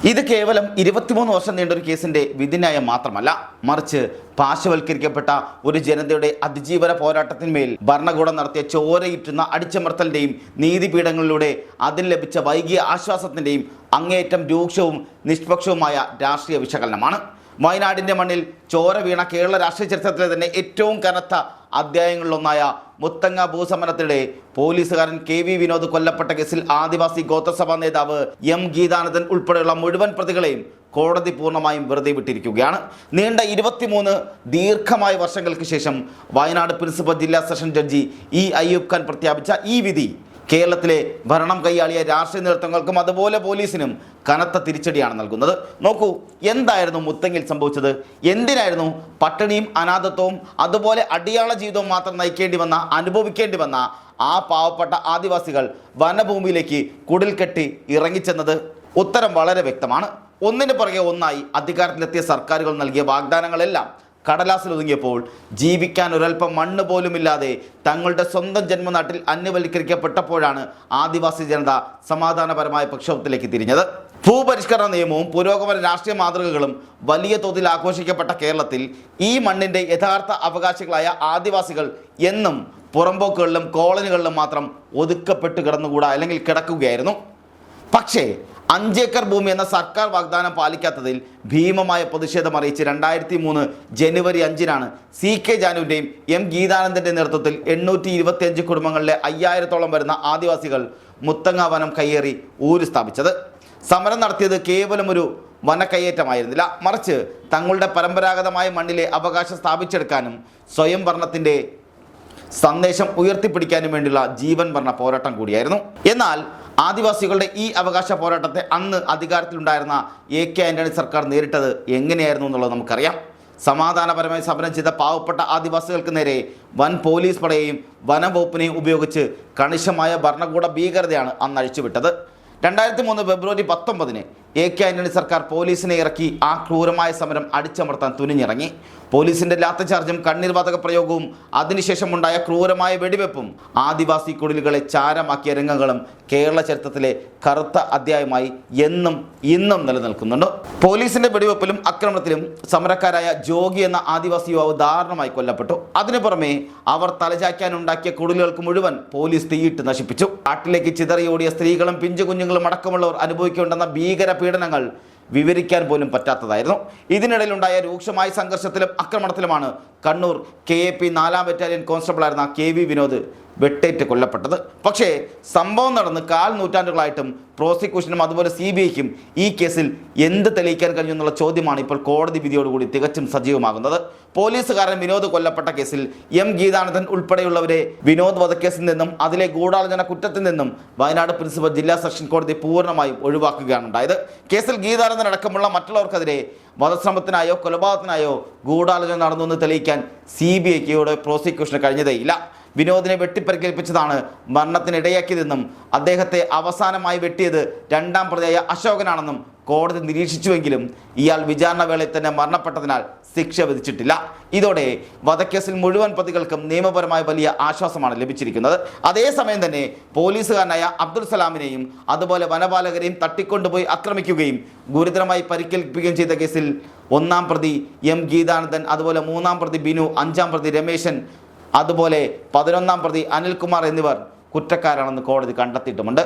ഇത് കേവലം 23 വർഷം നീണ്ട ഒരു കേസിന്റെ വിധിന്യായം മാത്രമല്ല, മറിച്ച് പാർശ്വവൽക്കരിക്കപ്പെട്ട ഒരു ജനതയുടെ അതിജീവന പോരാട്ടത്തിന്മേൽ ഭരണകൂടം നടത്തിയ ചോരയിട്ടുന്ന അടിച്ചമർത്തലിന്റെയും നീതിപീഠങ്ങളിലൂടെ അതിൽ ലഭിച്ച വൈകിയ ആശ്വാസത്തിന്റെയും അങ്ങേയറ്റം രൂക്ഷവും നിഷ്പക്ഷവുമായ രാഷ്ട്രീയ വിശകലനമാണ്. വയനാടിന്റെ മണ്ണിൽ ചോര വീണ കേരള രാഷ്ട്രീയ ചരിത്രത്തിലെ തന്നെ ഏറ്റവും കനത്ത അധ്യായങ്ങളിലൊന്നായ മുത്തങ്ങ ഭൂസമരത്തിനിടെ പോലീസുകാരൻ KV വിനോദ് കൊല്ലപ്പെട്ട കേസിൽ ആദിവാസി ഗോത്രസഭാ നേതാവ് M ഗീതാനന്ദൻ ഉൾപ്പെടെയുള്ള മുഴുവൻ പ്രതികളെയും കോടതി പൂർണ്ണമായും വെറുതെ വിട്ടിരിക്കുകയാണ്. നീണ്ട 23 ദീർഘമായ വർഷങ്ങൾക്ക് ശേഷം വയനാട് പ്രിൻസിപ്പൽ ജില്ലാ session judge E Ayyub Khan പ്രഖ്യാപിച്ച ഈ വിധി കേരളത്തിലെ ഭരണം കൈയാളിയ രാഷ്ട്രീയ നേതൃത്വങ്ങൾക്കും അതുപോലെ പോലീസിനും കനത്ത തിരിച്ചടിയാണ് നൽകുന്നത്. നോക്കൂ, എന്തായിരുന്നു മുത്തങ്ങയിൽ സംഭവിച്ചത്? എന്തിനായിരുന്നു പട്ടിണിയും അനാഥത്വവും അതുപോലെ അടിയാള ജീവിതവും മാത്രം അനുഭവിക്കേണ്ടി വന്ന ആ പാവപ്പെട്ട ആദിവാസികൾ വനഭൂമിയിലേക്ക് കുടിൽ കെട്ടി ഇറങ്ങിച്ചെന്നത്? ഉത്തരം വളരെ വ്യക്തമാണ്. ഒന്നിനു പുറകെ ഒന്നായി അധികാരത്തിലെത്തിയ സർക്കാരുകൾ നൽകിയ വാഗ്ദാനങ്ങളെല്ലാം കടലാസിൽ ഒതുങ്ങിയപ്പോൾ ജീവിക്കാൻ ഒരൽപ്പം മണ്ണ് പോലുമില്ലാതെ തങ്ങളുടെ സ്വന്തം ജന്മനാട്ടിൽ അന്യവൽക്കരിക്കപ്പെട്ടപ്പോഴാണ് ആദിവാസി ജനത സമാധാനപരമായ പ്രക്ഷോഭത്തിലേക്ക് തിരിഞ്ഞത്. ഭൂപരിഷ്കരണ നിയമവും പുരോഗമന രാഷ്ട്രീയ മാതൃകകളും വലിയ തോതിൽ ആഘോഷിക്കപ്പെട്ട കേരളത്തിൽ ഈ മണ്ണിൻ്റെ യഥാർത്ഥ അവകാശികളായ ആദിവാസികൾ എന്നും പുറമ്പോക്കുകളിലും കോളനികളിലും മാത്രം ഒതുക്കപ്പെട്ട് കിടക്കുകയായിരുന്നു. പക്ഷേ 5 ഏക്കർ ഭൂമി എന്ന സർക്കാർ വാഗ്ദാനം പാലിക്കാത്തതിൽ ഭീമമായ പ്രതിഷേധം അറിയിച്ച് 2003 ജനുവരി 5-നാണ് CK ജാനുവിൻ്റെയും M ഗീതാനന്ദൻ്റെ നേതൃത്വത്തിൽ 825 കുടുംബങ്ങളിലെ 5000-ഓളം വരുന്ന ആദിവാസികൾ മുത്തങ്ങ വനം കയ്യേറി ഊര് സ്ഥാപിച്ചത്. സമരം നടത്തിയത് കേവലം ഒരു വനക്കയ്യേറ്റമായിരുന്നില്ല, മറിച്ച് തങ്ങളുടെ പരമ്പരാഗതമായ മണ്ണിലെ അവകാശം സ്ഥാപിച്ചെടുക്കാനും സ്വയം ഭരണത്തിൻ്റെ സന്ദേശം ഉയർത്തിപ്പിടിക്കാനും വേണ്ടിയുള്ള ജീവൻ ഭരണ പോരാട്ടം കൂടിയായിരുന്നു. എന്നാൽ ആദിവാസികളുടെ ഈ അവകാശ പോരാട്ടത്തെ അന്ന് അധികാരത്തിലുണ്ടായിരുന്ന AK ആന്റണി സർക്കാർ നേരിട്ടത് എങ്ങനെയായിരുന്നു എന്നുള്ളത് നമുക്കറിയാം. സമാധാനപരമായി സമരം ചെയ്ത പാവപ്പെട്ട ആദിവാസികൾക്ക് നേരെ വൻ പോലീസ് പടയെയും വനം വകുപ്പിനെയും ഉപയോഗിച്ച് കണിശമായ ഭരണകൂട ഭീകരതയാണ് അന്ന് അഴിച്ചുവിട്ടത്. 2003 ഫെബ്രുവരി 19-ന് AK ആന്റണി സർക്കാർ പോലീസിനെ ഇറക്കി ആ ക്രൂരമായ സമരം അടിച്ചമർത്താൻ തുനിഞ്ഞിറങ്ങി. പോലീസിന്റെ ലാത്തിചാർജും കണ്ണീർവാതക പ്രയോഗവും അതിനുശേഷമുണ്ടായ ക്രൂരമായ വെടിവെപ്പും ആദിവാസി കുടിലുകളെ ചാരമാക്കിയ രംഗങ്ങളും കേരള ചരിത്രത്തിലെ കറുത്ത അധ്യായമായി ഇന്നും നിലനിൽക്കുന്നുണ്ട്. പോലീസിന്റെ വെടിവെപ്പിലും ആക്രമണത്തിലും സമരക്കാരായ ജോഗി എന്ന ആദിവാസി യുവാവ് ദാരുണമായി കൊല്ലപ്പെട്ടു. അതിനു പുറമെ അവർ തലചായ്ക്കാനുണ്ടാക്കിയ കുടിലുകൾക്ക് മുഴുവൻ പോലീസ് തീയിട്ട് നശിപ്പിച്ചു. കാട്ടിലേക്ക് ചിതറിയോടിയ സ്ത്രീകളും പിഞ്ചു കുഞ്ഞുങ്ങളും അടക്കമുള്ളവർ അനുഭവിക്കേണ്ടുന്ന ഭീകര പീഡനങ്ങൾ വിവരിക്കാൻ പോലും പറ്റാത്തതായിരുന്നു. ഇതിനിടയിലുണ്ടായ രൂക്ഷമായ സംഘർഷത്തിലും ആക്രമണത്തിലുമാണ് കണ്ണൂർ KAP 4-ാം ബറ്റാലിയൻ കോൺസ്റ്റബിളായിരുന്ന KV വിനോദ് വെട്ടേറ്റ് കൊല്ലപ്പെട്ടത്. പക്ഷേ സംഭവം നടന്ന് 1/4 നൂറ്റാണ്ടുകളായിട്ടും പ്രോസിക്യൂഷനും അതുപോലെ CBIക്കും ഈ കേസിൽ എന്ത് തെളിയിക്കാൻ കഴിഞ്ഞു എന്നുള്ള ചോദ്യമാണ് ഇപ്പോൾ കോടതി വിധിയോടുകൂടി തികച്ചും സജീവമാകുന്നത്. പോലീസുകാരൻ വിനോദ് കൊല്ലപ്പെട്ട കേസിൽ M ഗീതാനന്ദൻ ഉൾപ്പെടെയുള്ളവരെ വിനോദ് വധക്കേസിൽ നിന്നും അതിലെ ഗൂഢാലോചന കുറ്റത്തിൽ നിന്നും വയനാട് പ്രിൻസിപ്പൽ ജില്ലാ സെഷൻ കോടതി പൂർണ്ണമായും ഒഴിവാക്കുകയാണ് ഉണ്ടായത്. കേസിൽ ഗീതാനന്ദൻ അടക്കമുള്ള മറ്റുള്ളവർക്കെതിരെ വധശ്രമത്തിനായോ കൊലപാതകത്തിനായോ ഗൂഢാലോചന നടന്നുവെന്ന് തെളിയിക്കാൻ CBIക്ക് പ്രോസിക്യൂഷന് കഴിഞ്ഞതേയില്ല. വിനോദിനെ വെട്ടിപ്പരിക്കേൽപ്പിച്ചതാണ് മരണത്തിനിടയാക്കിയതെന്നും അദ്ദേഹത്തെ അവസാനമായി വെട്ടിയത് 2-ാം പ്രതിയായ അശോകനാണെന്നും കോടതി നിരീക്ഷിച്ചുവെങ്കിലും ഇയാൾ വിചാരണ വേളയിൽ തന്നെ മരണപ്പെട്ടതിനാൽ ശിക്ഷ വിധിച്ചിട്ടില്ല. ഇതോടെ വധക്കേസിൽ മുഴുവൻ പ്രതികൾക്കും നിയമപരമായ വലിയ ആശ്വാസമാണ് ലഭിച്ചിരിക്കുന്നത്. അതേസമയം തന്നെ പോലീസുകാരനായ അബ്ദുൽ സലാമിനെയും അതുപോലെ വനപാലകരെയും തട്ടിക്കൊണ്ടുപോയി ആക്രമിക്കുകയും ഗുരുതരമായി പരിക്കേൽപ്പിക്കുകയും ചെയ്ത കേസിൽ 1-ാം പ്രതി M ഗീതാനന്ദൻ, അതുപോലെ 3-ാം പ്രതി ബിനു, 5-ാം പ്രതി രമേശൻ, അതുപോലെ 11-ാം പ്രതി അനിൽകുമാർ എന്നിവർ കുറ്റക്കാരാണെന്ന് കോടതി കണ്ടെത്തിയിട്ടുമുണ്ട്.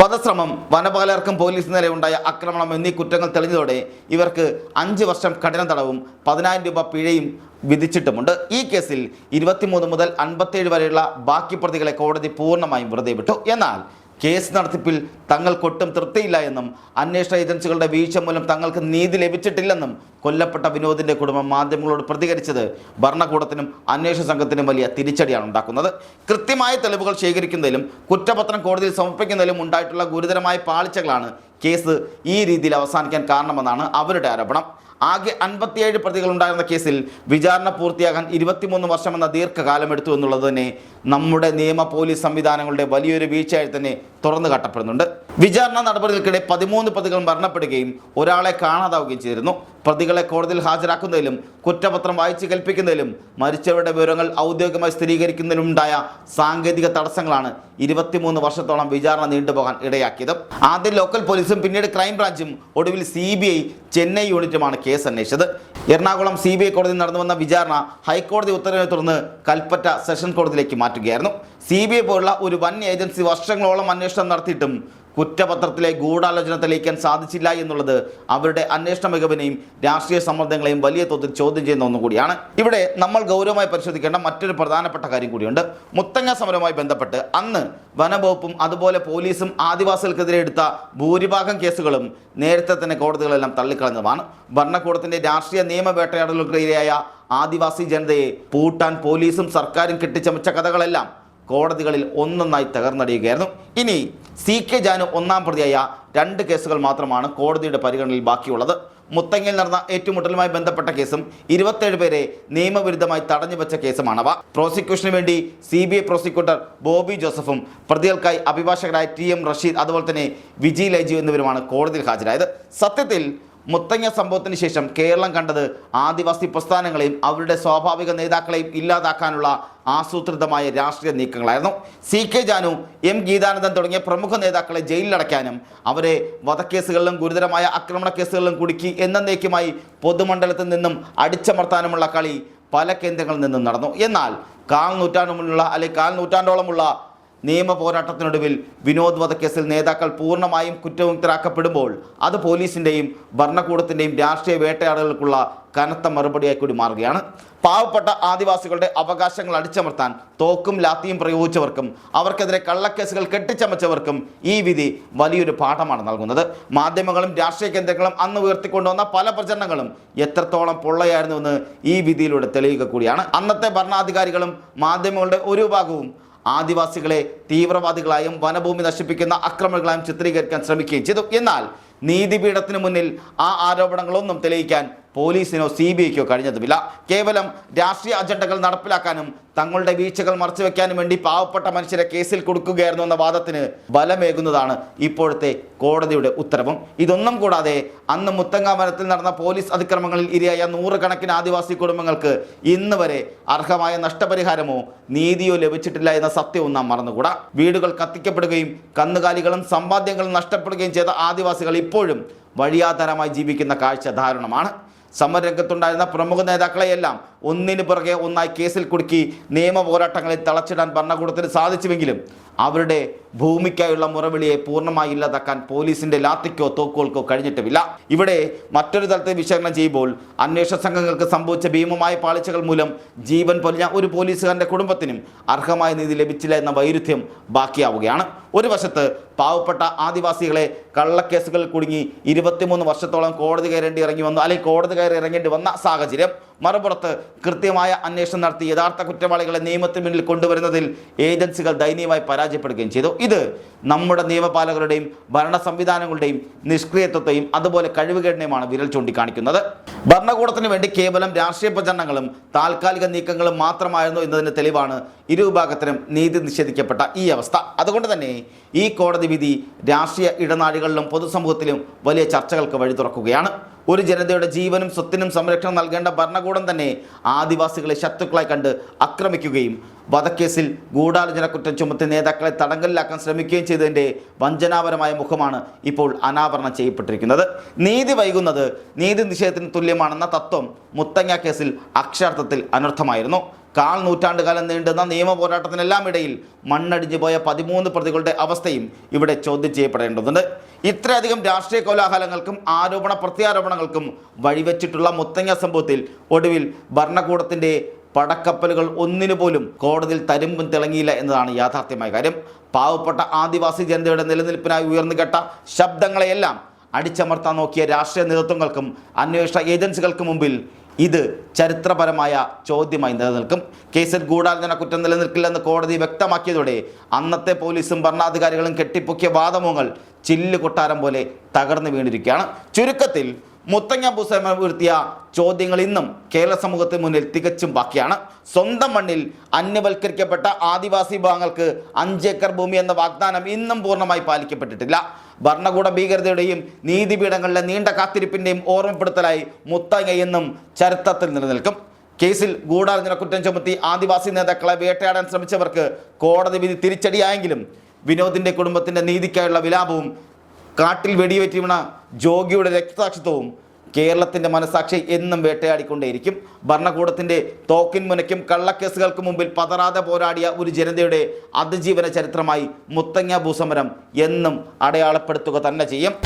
വധശ്രമം, വനപാലകർക്കും പോലീസ് നേരെ ഉണ്ടായ ആക്രമണം എന്നീ കുറ്റങ്ങൾ തെളിഞ്ഞതോടെ ഇവർക്ക് 5 വർഷം കഠിന തടവും 10,000 രൂപ പിഴയും വിധിച്ചിട്ടുമുണ്ട്. ഈ കേസിൽ 23 മുതൽ 57 വരെയുള്ള ബാക്കി പ്രതികളെ കോടതി പൂർണ്ണമായും വെറുതെ വിട്ടു. എന്നാൽ കേസ് നടത്തിപ്പിൽ തങ്ങൾക്കൊട്ടും തൃപ്തിയില്ല എന്നും അന്വേഷണ ഏജൻസികളുടെ വീഴ്ച മൂലം തങ്ങൾക്ക് നീതി ലഭിച്ചിട്ടില്ലെന്നും കൊല്ലപ്പെട്ട വിനോദിൻ്റെ കുടുംബം മാധ്യമങ്ങളോട് പ്രതികരിച്ചത് ഭരണകൂടത്തിനും അന്വേഷണ സംഘത്തിനും വലിയ തിരിച്ചടിയാണ് ഉണ്ടാക്കുന്നത്. കൃത്യമായ തെളിവുകൾ ശേഖരിക്കുന്നതിലും കുറ്റപത്രം കോടതിയിൽ സമർപ്പിക്കുന്നതിലും ഉണ്ടായിട്ടുള്ള ഗുരുതരമായ പാളിച്ചകളാണ് കേസ് ഈ രീതിയിൽ അവസാനിക്കാൻ കാരണമെന്നാണ് അവരുടെ ആരോപണം. ആകെ 57 പ്രതികളുണ്ടായിരുന്ന കേസിൽ വിചാരണ പൂർത്തിയാകാൻ 23 വർഷമെന്ന ദീർഘകാലമെടുത്തു എന്നുള്ളത് തന്നെ നമ്മുടെ നിയമ പോലീസ് സംവിധാനങ്ങളുടെ വലിയൊരു വീഴ്ചയായി തന്നെ തുറന്നു കാട്ടപ്പെടുന്നുണ്ട്. വിചാരണ നടപടികൾക്കിടെ 13 പ്രതികൾ മരണപ്പെടുകയും ഒരാളെ കാണാതാവുകയും ചെയ്തിരുന്നു. പ്രതികളെ കോടതിയിൽ ഹാജരാക്കുന്നതിലും കുറ്റപത്രം വായിച്ച് കേൾപ്പിക്കുന്നതിലും മരിച്ചവരുടെ വിവരങ്ങൾ ഔദ്യോഗികമായി സ്ഥിരീകരിക്കുന്നതിലും ഉണ്ടായ സാങ്കേതിക തടസ്സങ്ങളാണ് 23 വർഷത്തോളം വിചാരണ നീണ്ടുപോകാൻ ഇടയാക്കിയത്. ആദ്യം ലോക്കൽ പോലീസും പിന്നീട് ക്രൈംബ്രാഞ്ചും ഒടുവിൽ CBI ചെന്നൈ യൂണിറ്റുമാണ് കേസ് അന്വേഷിച്ചത്. എറണാകുളം CBI കോടതിയിൽ നടന്നു വന്ന വിചാരണ ഹൈക്കോടതി ഉത്തരവിനെ തുടർന്ന് കൽപ്പറ്റ സെഷൻ കോടതിയിലേക്ക് മാറ്റുകയായിരുന്നു. CBI പോലുള്ള ഒരു വൻ ഏജൻസി വർഷങ്ങളോളം അന്വേഷണം നടത്തിയിട്ടും കുറ്റപത്രത്തിലെ ഗൂഢാലോചന തെളിയിക്കാൻ സാധിച്ചില്ല എന്നുള്ളത് അവരുടെ അന്വേഷണ മികവിനെയും രാഷ്ട്രീയ സമ്മർദ്ദങ്ങളെയും വലിയ തോതിൽ ചോദ്യം ചെയ്യുന്ന ഒന്നുകൂടിയാണ്. ഇവിടെ നമ്മൾ ഗൗരവമായി പരിശോധിക്കേണ്ട മറ്റൊരു പ്രധാനപ്പെട്ട കാര്യം കൂടിയുണ്ട്. മുത്തങ്ങ സമരവുമായി ബന്ധപ്പെട്ട് അന്ന് വനംവകുപ്പും അതുപോലെ പോലീസും ആദിവാസികൾക്കെതിരെ എടുത്ത ഭൂരിഭാഗം കേസുകളും നേരത്തെ തന്നെ കോടതികളെല്ലാം തള്ളിക്കളഞ്ഞതാണ്. ഭരണകൂടത്തിന്റെ രാഷ്ട്രീയ നിയമവേട്ടയാടലുകൾക്ക് ഇരയായ ആദിവാസി ജനതയെ പൂട്ടാൻ പോലീസും സർക്കാരും കെട്ടിച്ചമച്ച കഥകളെല്ലാം കോടതികളിൽ ഒന്നൊന്നായി തകർന്നടിയുകയായിരുന്നു. ഇനി CK ജാനു ഒന്നാം പ്രതിയായ 2 കേസുകൾ മാത്രമാണ് കോടതിയുടെ പരിഗണനയിൽ ബാക്കിയുള്ളത്. മുത്തങ്ങയിൽ നടന്ന ഏറ്റുമുട്ടലുമായി ബന്ധപ്പെട്ട കേസും 27 പേരെ നിയമവിരുദ്ധമായി തടഞ്ഞു വെച്ച കേസുമാണവ. പ്രോസിക്യൂഷന് വേണ്ടി CBI പ്രോസിക്യൂട്ടർ ബോബി ജോസഫും പ്രതികൾക്കായി അഭിഭാഷകരായ TM റഷീദ് അതുപോലെ തന്നെ വിജി ലൈജു എന്നിവരുമാണ് കോടതിയിൽ ഹാജരായത്. സത്യത്തിൽ മുത്തങ്ങ സംഭവത്തിന് ശേഷം കേരളം കണ്ടത് ആദിവാസി പ്രസ്ഥാനങ്ങളെയും അവരുടെ സ്വാഭാവിക നേതാക്കളെയും ഇല്ലാതാക്കാനുള്ള ആസൂത്രിതമായ രാഷ്ട്രീയ നീക്കങ്ങളായിരുന്നു. CK ജാനു, M ഗീതാനന്ദൻ തുടങ്ങിയ പ്രമുഖ നേതാക്കളെ ജയിലിലടയ്ക്കാനും അവരെ വധക്കേസുകളിലും ഗുരുതരമായ ആക്രമണ കേസുകളിലും കുടുക്കി എന്നേക്കുമായി പൊതുമണ്ഡലത്തിൽ നിന്നും അടിച്ചമർത്താനുമുള്ള കളി പല കേന്ദ്രങ്ങളിൽ നിന്നും നടന്നു. എന്നാൽ കാൽ നൂറ്റാണ്ടോളമുള്ള നിയമ പോരാട്ടത്തിനൊടുവിൽ വിനോദ് വധക്കേസിൽ നേതാക്കൾ പൂർണ്ണമായും കുറ്റമുക്തരാക്കപ്പെടുമ്പോൾ അത് പോലീസിൻ്റെയും ഭരണകൂടത്തിൻ്റെയും രാഷ്ട്രീയ വേട്ടയാടലുകൾക്കുള്ള കനത്ത മറുപടിയായി കൂടി മാറുകയാണ്. പാവപ്പെട്ട ആദിവാസികളുടെ അവകാശങ്ങൾ അടിച്ചമർത്താൻ തോക്കും ലാത്തിയും പ്രയോഗിച്ചവർക്കും അവർക്കെതിരെ കള്ളക്കേസുകൾ കെട്ടിച്ചമച്ചവർക്കും ഈ വിധി വലിയൊരു പാഠമാണ് നൽകുന്നത്. മാധ്യമങ്ങളും രാഷ്ട്രീയ കേന്ദ്രങ്ങളും അന്ന് ഉയർത്തിക്കൊണ്ടുവന്ന പല പ്രചരണങ്ങളും എത്രത്തോളം പൊള്ളയായിരുന്നുവെന്ന് ഈ വിധിയിലൂടെ തെളിയുക കൂടിയാണ്. അന്നത്തെ ഭരണാധികാരികളും മാധ്യമങ്ങളുടെ ഒരു വിഭാഗവും ആദിവാസികളെ തീവ്രവാദികളായും വനഭൂമി നശിപ്പിക്കുന്ന അക്രമികളായും ചിത്രീകരിക്കാൻ ശ്രമിക്കുകയും ചെയ്തു. എന്നാൽ നീതിപീഠത്തിന് മുന്നിൽ ആ ആരോപണങ്ങളൊന്നും തെളിയിക്കാൻ പോലീസിനോ CBIക്കോ കഴിഞ്ഞതുമില്ല. കേവലം രാഷ്ട്രീയ അജണ്ടകൾ നടപ്പിലാക്കാനും തങ്ങളുടെ വീഴ്ചകൾ മറച്ചുവെക്കാനും വേണ്ടി പാവപ്പെട്ട മനുഷ്യരെ കേസിൽ കൊടുക്കുകയായിരുന്നു എന്ന വാദത്തിന് ബലമേകുന്നതാണ് ഇപ്പോഴത്തെ കോടതിയുടെ ഉത്തരവും. ഇതൊന്നും കൂടാതെ അന്ന് മുത്തങ്ങ വനത്തിൽ നടന്ന പോലീസ് അതിക്രമങ്ങളിൽ ഇരയായ 100 കണക്കിന് ആദിവാസി കുടുംബങ്ങൾക്ക് ഇന്ന് വരെ അർഹമായ നഷ്ടപരിഹാരമോ നീതിയോ ലഭിച്ചിട്ടില്ല എന്ന സത്യവും നാം മറന്നുകൂടാ. വീടുകൾ കത്തിക്കപ്പെടുകയും കന്നുകാലികളും സമ്പാദ്യങ്ങളും നഷ്ടപ്പെടുകയും ചെയ്ത ആദിവാസികൾ ഇപ്പോഴും വഴിയാധാരമായി ജീവിക്കുന്ന കാഴ്ച ദാരുണമാണ്. സമരരംഗത്തുണ്ടായിരുന്ന പ്രമുഖ നേതാക്കളെയെല്ലാം ഒന്നിനു പുറകെ ഒന്നായി കേസിൽ കുടുക്കി നിയമ പോരാട്ടങ്ങളിൽ തളച്ചിടാൻ ഭരണകൂടത്തിന് സാധിച്ചുവെങ്കിലും അവരുടെ ഭൂമിക്കായുള്ള മുറവിളിയെ പൂർണ്ണമായി ഇല്ലാതാക്കാൻ പോലീസിന്റെ ലാത്തിക്കോ തോക്കുകൾക്കോ കഴിഞ്ഞിട്ടുമില്ല. ഇവിടെ മറ്റൊരു തലത്തെ വിശകലനം ചെയ്യുമ്പോൾ അന്വേഷണ സംഘങ്ങൾക്ക് സംഭവിച്ച ഭീമമായ പാളിച്ചകൾ മൂലം ജീവൻ പൊലിഞ്ഞ ഒരു പോലീസുകാരൻ്റെ കുടുംബത്തിനും അർഹമായ നീതി ലഭിച്ചില്ല എന്ന വൈരുദ്ധ്യം ബാക്കിയാവുകയാണ്. ഒരു വശത്ത് പാവപ്പെട്ട ആദിവാസികളെ കള്ളക്കേസുകളിൽ കുടുങ്ങി 23 വർഷത്തോളം കോടതി കയറി ഇറങ്ങേണ്ടി വന്ന സാഹചര്യം, മറുപുറത്ത് കൃത്യമായ അന്വേഷണം നടത്തി യഥാർത്ഥ കുറ്റവാളികളെ നിയമത്തിന് മുന്നിൽ കൊണ്ടുവരുന്നതിൽ ഏജൻസികൾ ദയനീയമായി പരാജയപ്പെടുകയും ചെയ്തു. ഇത് നമ്മുടെ നിയമപാലകരുടെയും ഭരണ സംവിധാനങ്ങളുടെയും നിഷ്ക്രിയത്വത്തെയും അതുപോലെ കഴിവുകേടിനെയുമാണ് വിരൽ ചൂണ്ടിക്കാണിക്കുന്നത്. ഭരണകൂടത്തിന് വേണ്ടി കേവലം രാഷ്ട്രീയ പ്രചരണങ്ങളും താൽക്കാലിക നീക്കങ്ങളും മാത്രമായിരുന്നു എന്നതിന് തെളിവാണ് ഇരുവിഭാഗത്തിനും നീതി നിഷേധിക്കപ്പെട്ട ഈ അവസ്ഥ. അതുകൊണ്ട് തന്നെ ഈ കോടതി വിധി രാഷ്ട്രീയ ഇടനാഴികളിലും പൊതുസമൂഹത്തിലും വലിയ ചർച്ചകൾക്ക് വഴി തുറക്കുകയാണ്. ഒരു ജനതയുടെ ജീവനും സ്വത്തിനും സംരക്ഷണം നൽകേണ്ട ഭരണകൂടം തന്നെ ആദിവാസികളെ ശത്രുക്കളായി കണ്ട് ആക്രമിക്കുകയും വധക്കേസിൽ ഗൂഢാലോചന കുറ്റം ചുമത്തി നേതാക്കളെ തടങ്കലിലാക്കാൻ ശ്രമിക്കുകയും ചെയ്തതിൻ്റെ വഞ്ചനാപരമായ മുഖമാണ് ഇപ്പോൾ അനാവരണം ചെയ്യപ്പെട്ടിരിക്കുന്നത്. നീതി വൈകുന്നത് നീതി നിഷേധത്തിന് തുല്യമാണെന്ന തത്വം മുത്തങ്ങ കേസിൽ അക്ഷരാർത്ഥത്തിൽ അനർത്ഥമായിരുന്നു. കാൽ നൂറ്റാണ്ടുകാലം നീണ്ടുന്ന നിയമ പോരാട്ടത്തിനെല്ലാം ഇടയിൽ മണ്ണടിഞ്ഞു പോയ 13 പ്രതികളുടെ അവസ്ഥയും ഇവിടെ ചോദ്യം ചെയ്യപ്പെടേണ്ടതുണ്ട്. ഇത്രയധികം രാഷ്ട്രീയ കോലാഹലങ്ങൾക്കും ആരോപണ പ്രത്യാരോപണങ്ങൾക്കും വഴിവെച്ചിട്ടുള്ള മുത്തങ്ങ സംഭവത്തിൽ ഒടുവിൽ ഭരണകൂടത്തിൻ്റെ പടക്കപ്പലുകൾ ഒന്നിനുപോലും കോടതിയിൽ തരുമ്പും തിളങ്ങിയില്ല എന്നതാണ് യാഥാർത്ഥ്യമായ കാര്യം. പാവപ്പെട്ട ആദിവാസി ജനതയുടെ നിലനിൽപ്പിനായി ഉയർന്നുകെട്ട ശബ്ദങ്ങളെയെല്ലാം അടിച്ചമർത്താൻ നോക്കിയ രാഷ്ട്രീയ നേതൃത്വങ്ങൾക്കും അന്വേഷണ ഏജൻസികൾക്കും മുമ്പിൽ ഇത് ചരിത്രപരമായ ചോദ്യമായി നിലനിൽക്കും. കേസിൽ ഗൂഢാലോചന കുറ്റം നിലനിൽക്കില്ലെന്ന് കോടതി വ്യക്തമാക്കിയതോടെ അന്നത്തെ പോലീസും ഭരണാധികാരികളും കെട്ടിപ്പൊക്കിയ വാദമുഖങ്ങൾ ചില്ല് കൊട്ടാരം പോലെ തകർന്നു വീണിരിക്കുകയാണ്. ചുരുക്കത്തിൽ മുത്തങ്ങ ഭൂസമരം ഉയർത്തിയ ചോദ്യങ്ങൾ ഇന്നും കേരള സമൂഹത്തിന് മുന്നിൽ തികച്ചും ബാക്കിയാണ്. സ്വന്തം മണ്ണിൽ അന്യവൽക്കരിക്കപ്പെട്ട ആദിവാസി വിഭാഗങ്ങൾക്ക് 5 ഏക്കർ ഭൂമി എന്ന വാഗ്ദാനം ഇന്നും പൂർണ്ണമായി പാലിക്കപ്പെട്ടിട്ടില്ല. ഭരണകൂട ഭീകരതയുടെയും നീതിപീഠങ്ങളിലെ നീണ്ട കാത്തിരിപ്പിന്റെയും ഓർമ്മപ്പെടുത്തലായി മുത്തങ്ങ എന്നും ചരിത്രത്തിൽ നിലനിൽക്കും. കേസിൽ ഗൂഢാലോചന കുറ്റം ചുമത്തി ആദിവാസി നേതാക്കളെ വേട്ടയാടാൻ ശ്രമിച്ചവർക്ക് കോടതി വിധി തിരിച്ചടിയായെങ്കിലും വിനോദിന്റെ കുടുംബത്തിന്റെ നീതിക്കായുള്ള വിലാപവും കാട്ടിൽ വെടിവെറ്റി വീണ ജോഗിയുടെ രക്തസാക്ഷിത്വവും കേരളത്തിൻ്റെ മനസാക്ഷി എന്നും വേട്ടയാടിക്കൊണ്ടേയിരിക്കും. ഭരണകൂടത്തിൻ്റെ തോക്കിൻ മുനയ്ക്കും കള്ളക്കേസുകൾക്ക് മുമ്പിൽ പതറാതെ പോരാടിയ ഒരു ജനതയുടെ അതിജീവന ചരിത്രമായി മുത്തങ്ങ ഭൂസമരം എന്നും അടയാളപ്പെടുത്തുക തന്നെ ചെയ്യും.